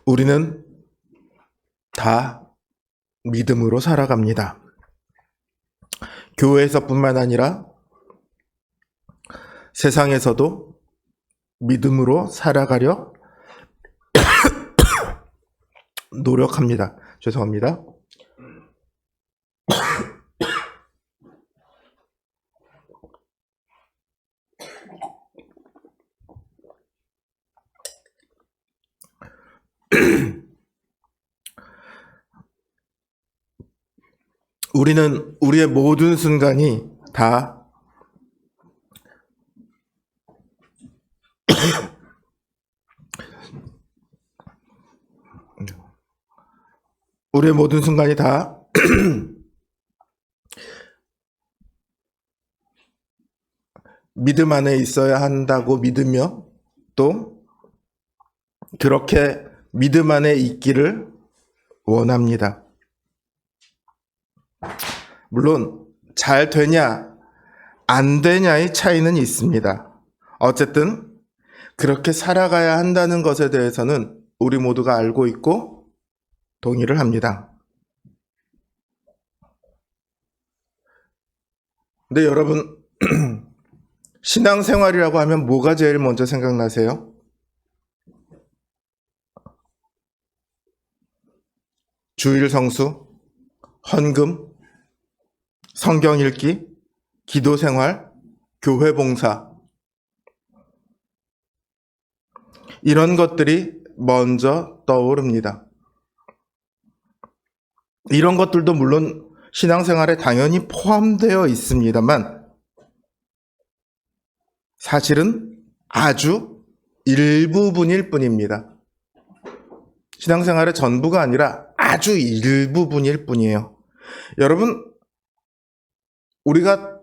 우리는 다 믿음으로 살아갑니다. 교회에서뿐만 아니라 세상에서도 믿음으로 살아가려 노력합니다. 죄송합니다. 우리는 우리의 모든 순간이 다 우리의 모든 순간이 다 믿음 안에 있어야 한다고 믿으며 또 그렇게 믿음 안에 있기를 원합니다. 물론 잘 되냐 안 되냐의 차이는 있습니다. 어쨌든 그렇게 살아가야 한다는 것에 대해서는 우리 모두가 알고 있고 동의를 합니다. 근데 여러분 신앙생활이라고 하면 뭐가 제일 먼저 생각나세요? 주일 성수, 헌금, 성경 읽기, 기도 생활, 교회 봉사 이런 것들이 먼저 떠오릅니다. 이런 것들도 물론 신앙생활에 당연히 포함되어 있습니다만 사실은 아주 일부분일 뿐입니다. 신앙생활의 전부가 아니라 아주 일부분일 뿐이에요. 여러분, 우리가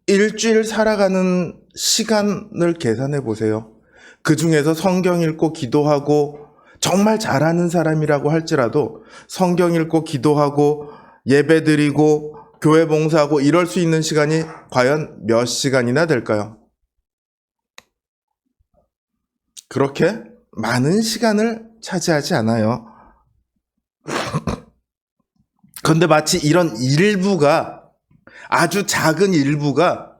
일주일 살아가는 시간을 계산해 보세요. 그 중에서 성경 읽고 기도하고 정말 잘하는 사람이라고 할지라도 성경 읽고 기도하고 예배 드리고 교회 봉사하고 이럴 수 있는 시간이 과연 몇 시간이나 될까요? 그렇게 많은 시간을 차지하지 않아요. 그런데 마치 이런 일부가 아주 작은 일부가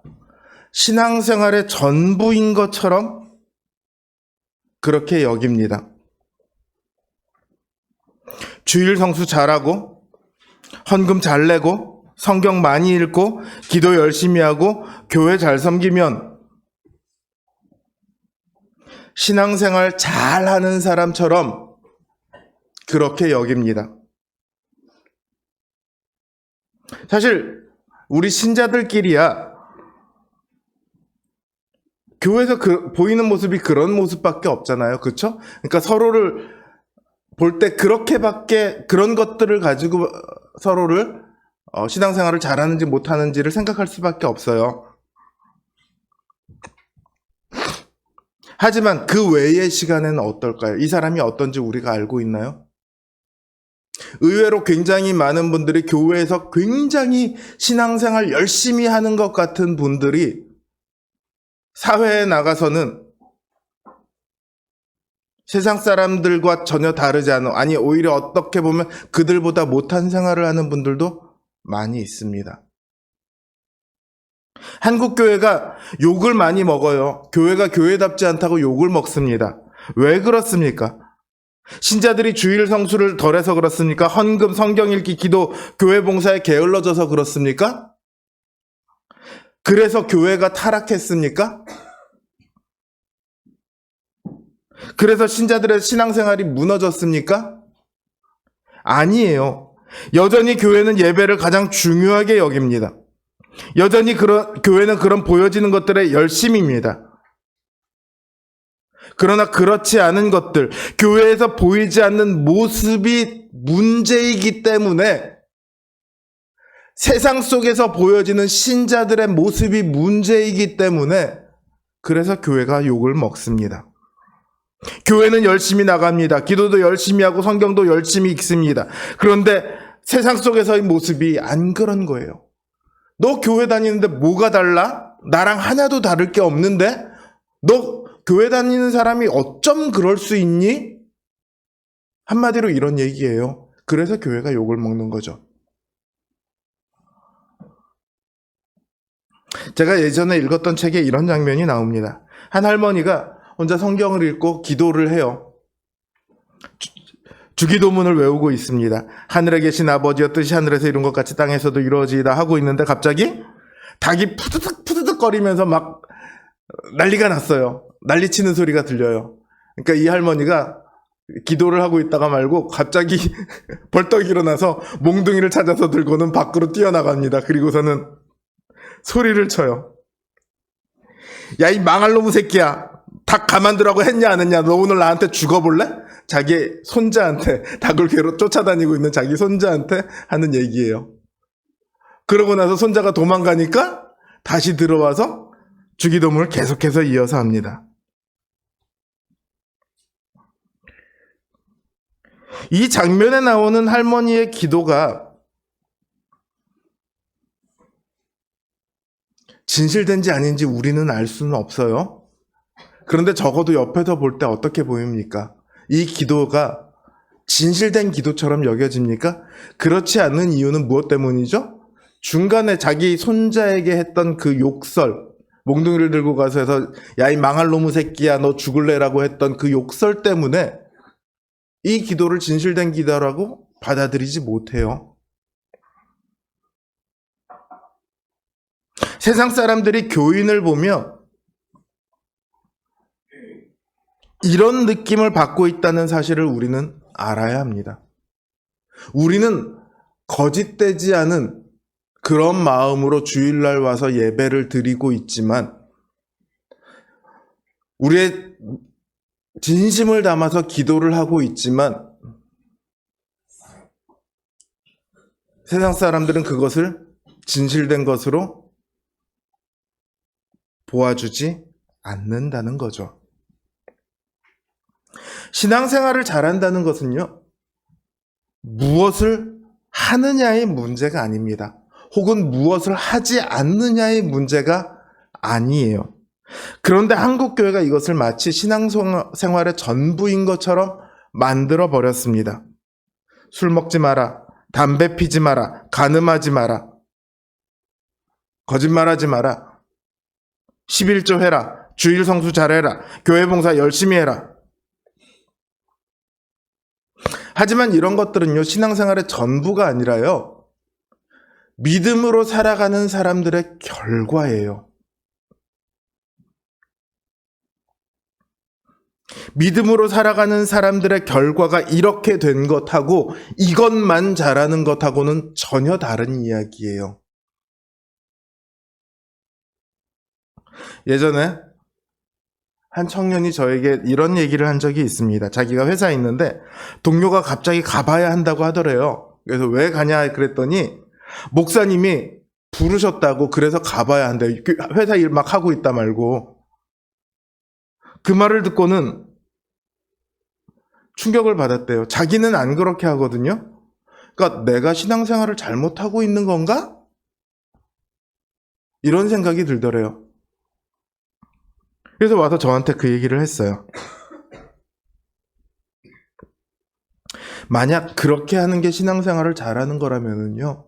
신앙생활의 전부인 것처럼 그렇게 여깁니다. 주일 성수 잘하고 헌금 잘 내고 성경 많이 읽고 기도 열심히 하고 교회 잘 섬기면 신앙생활 잘하는 사람처럼 그렇게 여깁니다. 사실 우리 신자들끼리야 교회에서 보이는 모습이 그런 모습밖에 없잖아요. 그렇죠? 그러니까 서로를 볼 때 그렇게밖에 그런 것들을 가지고 서로를 신앙생활을 잘하는지 못하는지를 생각할 수밖에 없어요. 하지만 그 외의 시간에는 어떨까요? 이 사람이 어떤지 우리가 알고 있나요? 의외로 굉장히 많은 분들이 교회에서 굉장히 신앙생활 열심히 하는 것 같은 분들이 사회에 나가서는 세상 사람들과 전혀 다르지 않은, 아니 오히려 어떻게 보면 그들보다 못한 생활을 하는 분들도 많이 있습니다. 한국 교회가 욕을 많이 먹어요. 교회가 교회답지 않다고 욕을 먹습니다. 왜 그렇습니까? 신자들이 주일 성수를 덜해서 그렇습니까? 헌금, 성경 읽기, 기도, 교회 봉사에 게을러져서 그렇습니까? 그래서 교회가 타락했습니까? 그래서 신자들의 신앙생활이 무너졌습니까? 아니에요. 여전히 교회는 예배를 가장 중요하게 여깁니다. 여전히 교회는 그런 보여지는 것들의 열심입니다. 그러나 그렇지 않은 것들, 교회에서 보이지 않는 모습이 문제이기 때문에 세상 속에서 보여지는 신자들의 모습이 문제이기 때문에 그래서 교회가 욕을 먹습니다. 교회는 열심히 나갑니다. 기도도 열심히 하고 성경도 열심히 읽습니다. 그런데 세상 속에서의 모습이 안 그런 거예요. 너 교회 다니는데 뭐가 달라? 나랑 하나도 다를 게 없는데? 너 교회 다니는 사람이 어쩜 그럴 수 있니? 한마디로 이런 얘기예요. 그래서 교회가 욕을 먹는 거죠. 제가 예전에 읽었던 책에 이런 장면이 나옵니다. 한 할머니가 혼자 성경을 읽고 기도를 해요. 주기도문을 외우고 있습니다. 하늘에 계신 아버지여 뜻이 하늘에서 이룬 것 같이 땅에서도 이루어지이다 하고 있는데 갑자기 닭이 푸드득 거리면서 막 난리가 났어요. 난리치는 소리가 들려요. 그러니까 이 할머니가 기도를 하고 있다가 말고 갑자기 벌떡 일어나서 몽둥이를 찾아서 들고는 밖으로 뛰어나갑니다. 그리고서는 소리를 쳐요. 야, 이 망할 놈의 새끼야. 닭 가만두라고 했냐 안 했냐? 너 오늘 나한테 죽어볼래? 자기 손자한테, 닭을 쫓아다니고 있는 자기 손자한테 하는 얘기예요. 그러고 나서 손자가 도망가니까 다시 들어와서 주기도문을 계속해서 이어서 합니다. 이 장면에 나오는 할머니의 기도가 진실된지 아닌지 우리는 알 수는 없어요. 그런데 적어도 옆에서 볼 때 어떻게 보입니까? 이 기도가 진실된 기도처럼 여겨집니까? 그렇지 않는 이유는 무엇 때문이죠? 중간에 자기 손자에게 했던 그 욕설, 몽둥이를 들고 가서 해서 야, 이 망할 놈의 새끼야, 너 죽을래라고 했던 그 욕설 때문에 이 기도를 진실된 기도라고 받아들이지 못해요. 세상 사람들이 교인을 보며 이런 느낌을 받고 있다는 사실을 우리는 알아야 합니다. 우리는 거짓되지 않은 그런 마음으로 주일날 와서 예배를 드리고 있지만 우리의 진심을 담아서 기도를 하고 있지만 세상 사람들은 그것을 진실된 것으로 보아주지 않는다는 거죠. 신앙생활을 잘한다는 것은요, 무엇을 하느냐의 문제가 아닙니다. 혹은 무엇을 하지 않느냐의 문제가 아니에요. 그런데 한국교회가 이것을 마치 신앙생활의 전부인 것처럼 만들어 버렸습니다. 술 먹지 마라, 담배 피지 마라, 간음하지 마라, 거짓말하지 마라, 11조 해라, 주일 성수 잘해라, 교회 봉사 열심히 해라. 하지만 이런 것들은요, 신앙생활의 전부가 아니라요, 믿음으로 살아가는 사람들의 결과예요. 믿음으로 살아가는 사람들의 결과가 이렇게 된 것하고 이것만 잘하는 것하고는 전혀 다른 이야기예요. 예전에 한 청년이 저에게 이런 얘기를 한 적이 있습니다. 자기가 회사에 있는데 동료가 갑자기 가봐야 한다고 하더래요. 그래서 왜 가냐 그랬더니 목사님이 부르셨다고, 그래서 가봐야 한대요. 회사 일 막 하고 있다 말고. 그 말을 듣고는 충격을 받았대요. 자기는 안 그렇게 하거든요. 그러니까 내가 신앙생활을 잘못하고 있는 건가? 이런 생각이 들더래요. 그래서 와서 저한테 그 얘기를 했어요. 만약 그렇게 하는 게 신앙생활을 잘하는 거라면요,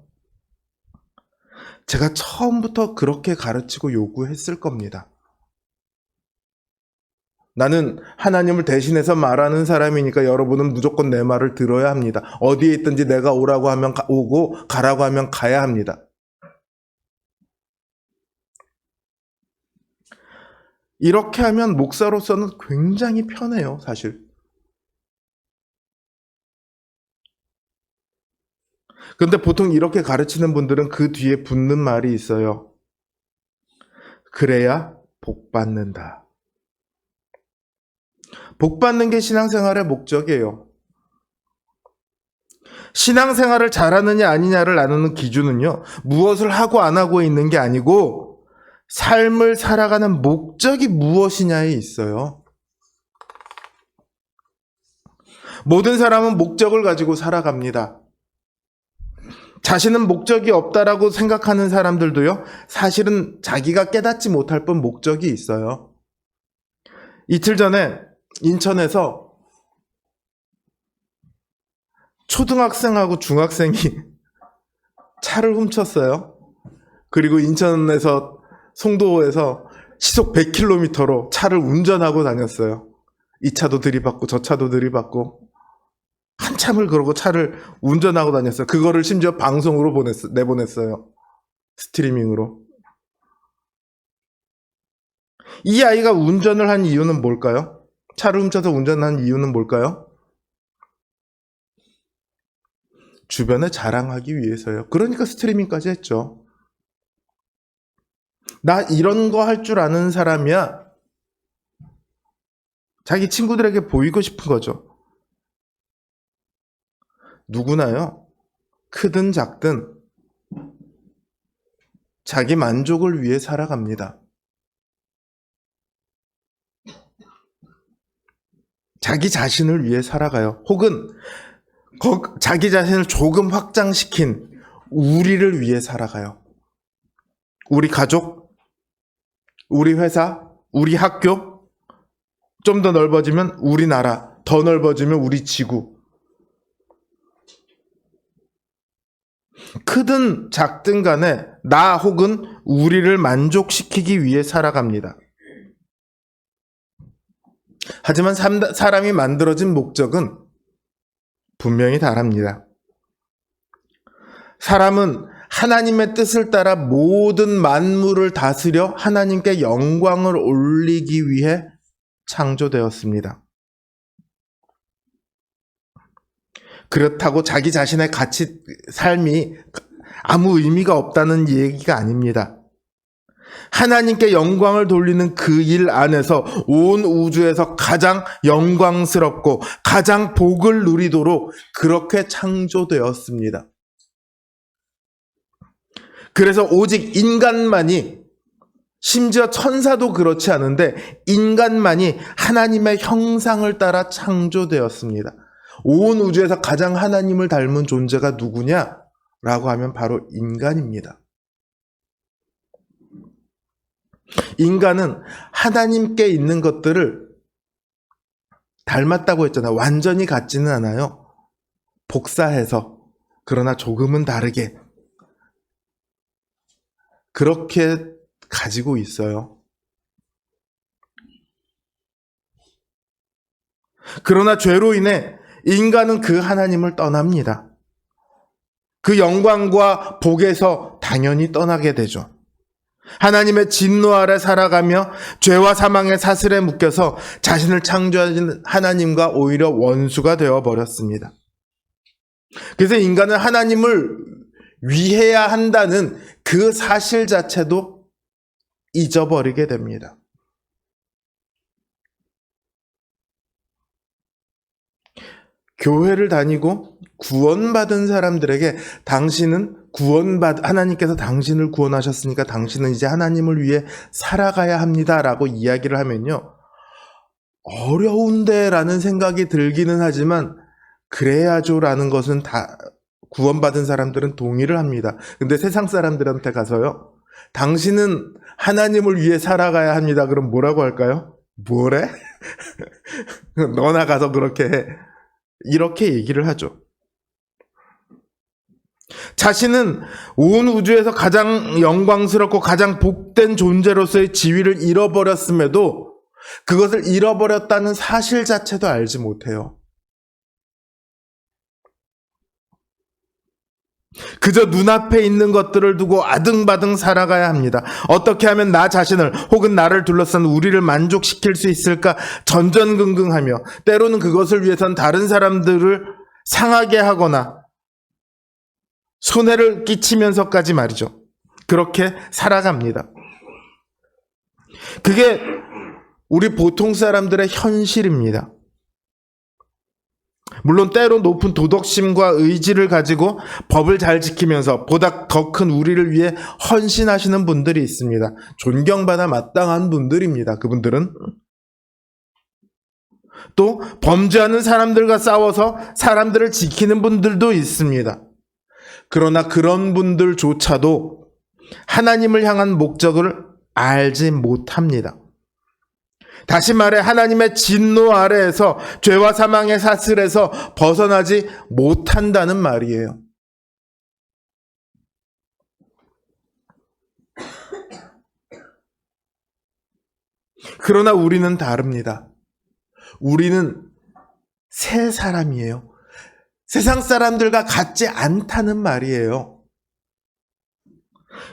제가 처음부터 그렇게 가르치고 요구했을 겁니다. 나는 하나님을 대신해서 말하는 사람이니까 여러분은 무조건 내 말을 들어야 합니다. 어디에 있든지 내가 오라고 하면 오고 가라고 하면 가야 합니다. 이렇게 하면 목사로서는 굉장히 편해요, 사실. 근데 보통 이렇게 가르치는 분들은 그 뒤에 붙는 말이 있어요. 그래야 복 받는다. 복 받는 게 신앙생활의 목적이에요. 신앙생활을 잘하느냐 아니냐를 나누는 기준은요, 무엇을 하고 안 하고 있는 게 아니고 삶을 살아가는 목적이 무엇이냐에 있어요. 모든 사람은 목적을 가지고 살아갑니다. 자신은 목적이 없다라고 생각하는 사람들도요, 사실은 자기가 깨닫지 못할 뿐 목적이 있어요. 이틀 전에 인천에서 초등학생하고 중학생이 차를 훔쳤어요. 그리고 인천에서 송도에서 시속 100km로 차를 운전하고 다녔어요. 이 차도 들이받고 저 차도 들이받고 한참을 그러고 차를 운전하고 다녔어요. 그거를 심지어 방송으로 내보냈어요. 스트리밍으로. 이 아이가 운전을 한 이유는 뭘까요? 차를 훔쳐서 운전한 이유는 뭘까요? 주변에 자랑하기 위해서요. 그러니까 스트리밍까지 했죠. 나 이런 거 할 줄 아는 사람이야. 자기 친구들에게 보이고 싶은 거죠. 누구나요, 크든 작든 자기 만족을 위해 살아갑니다. 자기 자신을 위해 살아가요. 혹은 자기 자신을 조금 확장시킨 우리를 위해 살아가요. 우리 가족, 우리 회사, 우리 학교, 좀 더 넓어지면 우리나라, 더 넓어지면 우리 지구. 크든 작든 간에 나 혹은 우리를 만족시키기 위해 살아갑니다. 하지만 사람이 만들어진 목적은 분명히 다릅니다. 사람은 하나님의 뜻을 따라 모든 만물을 다스려 하나님께 영광을 올리기 위해 창조되었습니다. 그렇다고 자기 자신의 삶이 아무 의미가 없다는 얘기가 아닙니다. 하나님께 영광을 돌리는 그 일 안에서 온 우주에서 가장 영광스럽고 가장 복을 누리도록 그렇게 창조되었습니다. 그래서 오직 인간만이, 심지어 천사도 그렇지 않은데 인간만이 하나님의 형상을 따라 창조되었습니다. 온 우주에서 가장 하나님을 닮은 존재가 누구냐라고 하면 바로 인간입니다. 인간은 하나님께 있는 것들을 닮았다고 했잖아요. 완전히 같지는 않아요. 복사해서, 그러나 조금은 다르게 그렇게 가지고 있어요. 그러나 죄로 인해 인간은 그 하나님을 떠납니다. 그 영광과 복에서 당연히 떠나게 되죠. 하나님의 진노 아래 살아가며 죄와 사망의 사슬에 묶여서 자신을 창조하신 하나님과 오히려 원수가 되어버렸습니다. 그래서 인간은 하나님을 위해야 한다는 그 사실 자체도 잊어버리게 됩니다. 교회를 다니고 구원받은 사람들에게 하나님께서 당신을 구원하셨으니까 당신은 이제 하나님을 위해 살아가야 합니다라고 이야기를 하면요, 어려운데 라는 생각이 들기는 하지만 그래야죠라는 것은 다 구원받은 사람들은 동의를 합니다. 근데 세상 사람들한테 가서요, 당신은 하나님을 위해 살아가야 합니다. 그럼 뭐라고 할까요? 뭐래? 너나 가서 그렇게 해. 이렇게 얘기를 하죠. 자신은 온 우주에서 가장 영광스럽고 가장 복된 존재로서의 지위를 잃어버렸음에도 그것을 잃어버렸다는 사실 자체도 알지 못해요. 그저 눈앞에 있는 것들을 두고 아등바등 살아가야 합니다. 어떻게 하면 나 자신을 혹은 나를 둘러싼 우리를 만족시킬 수 있을까 전전긍긍하며, 때로는 그것을 위해선 다른 사람들을 상하게 하거나 손해를 끼치면서까지 말이죠. 그렇게 살아갑니다. 그게 우리 보통 사람들의 현실입니다. 물론 때로 높은 도덕심과 의지를 가지고 법을 잘 지키면서 보다 더 큰 우리를 위해 헌신하시는 분들이 있습니다. 존경받아 마땅한 분들입니다. 그분들은 또 범죄하는 사람들과 싸워서 사람들을 지키는 분들도 있습니다. 그러나 그런 분들조차도 하나님을 향한 목적을 알지 못합니다. 다시 말해 하나님의 진노 아래에서 죄와 사망의 사슬에서 벗어나지 못한다는 말이에요. 그러나 우리는 다릅니다. 우리는 새 사람이에요. 세상 사람들과 같지 않다는 말이에요.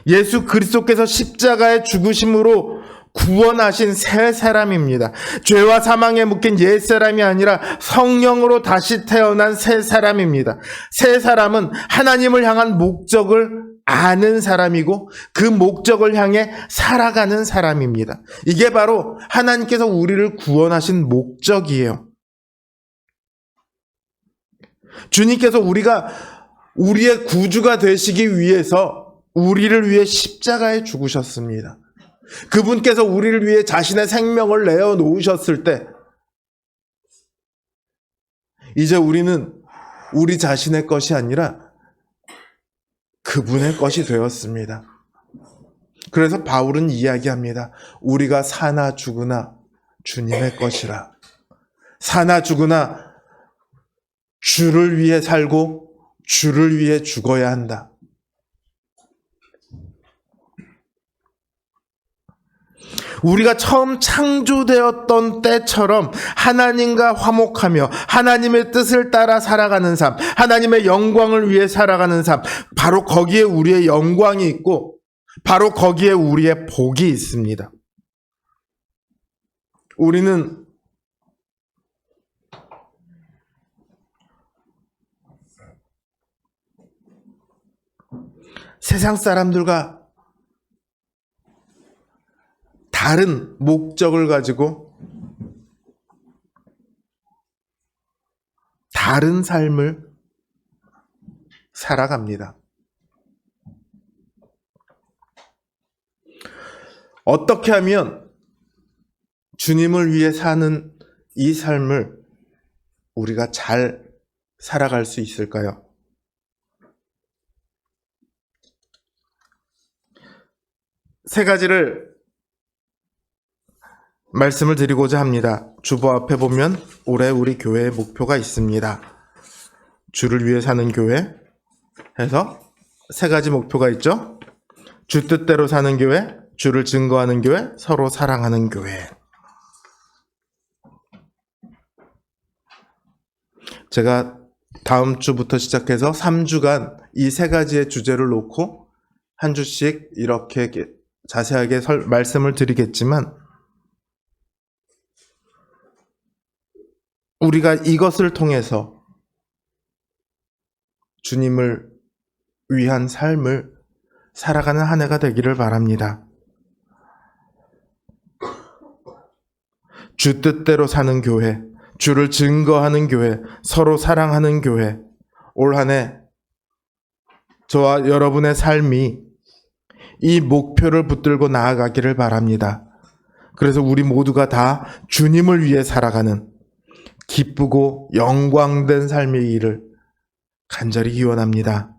예수 그리스도께서 십자가의 죽으심으로 구원하신 새 사람입니다. 죄와 사망에 묶인 옛 사람이 아니라 성령으로 다시 태어난 새 사람입니다. 새 사람은 하나님을 향한 목적을 아는 사람이고 그 목적을 향해 살아가는 사람입니다. 이게 바로 하나님께서 우리를 구원하신 목적이에요. 주님께서 우리가 우리의 구주가 되시기 위해서 우리를 위해 십자가에 죽으셨습니다. 그분께서 우리를 위해 자신의 생명을 내어 놓으셨을 때 이제 우리는 우리 자신의 것이 아니라 그분의 것이 되었습니다. 그래서 바울은 이야기합니다. 우리가 사나 죽으나 주님의 것이라. 사나 죽으나 주를 위해 살고 주를 위해 죽어야 한다. 우리가 처음 창조되었던 때처럼 하나님과 화목하며 하나님의 뜻을 따라 살아가는 삶, 하나님의 영광을 위해 살아가는 삶, 바로 거기에 우리의 영광이 있고 바로 거기에 우리의 복이 있습니다. 우리는 세상 사람들과 다른 목적을 가지고 다른 삶을 살아갑니다. 어떻게 하면 주님을 위해 사는 이 삶을 우리가 잘 살아갈 수 있을까요? 세 가지를 말씀을 드리고자 합니다. 주보 앞에 보면 올해 우리 교회의 목표가 있습니다. 주를 위해 사는 교회 해서 세 가지 목표가 있죠. 주 뜻대로 사는 교회, 주를 증거하는 교회, 서로 사랑하는 교회. 제가 다음 주부터 시작해서 3주간 이 세 가지의 주제를 놓고 한 주씩 이렇게 자세하게 말씀을 드리겠지만 우리가 이것을 통해서 주님을 위한 삶을 살아가는 한 해가 되기를 바랍니다. 주 뜻대로 사는 교회, 주를 증거하는 교회, 서로 사랑하는 교회. 올 한 해 저와 여러분의 삶이 이 목표를 붙들고 나아가기를 바랍니다. 그래서 우리 모두가 다 주님을 위해 살아가는 기쁘고 영광된 삶의 일을 간절히 기원합니다.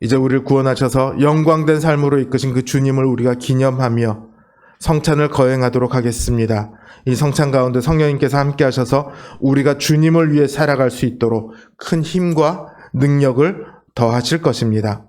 이제 우리를 구원하셔서 영광된 삶으로 이끄신 그 주님을 우리가 기념하며 성찬을 거행하도록 하겠습니다. 이 성찬 가운데 성령님께서 함께 하셔서 우리가 주님을 위해 살아갈 수 있도록 큰 힘과 능력을 더하실 것입니다.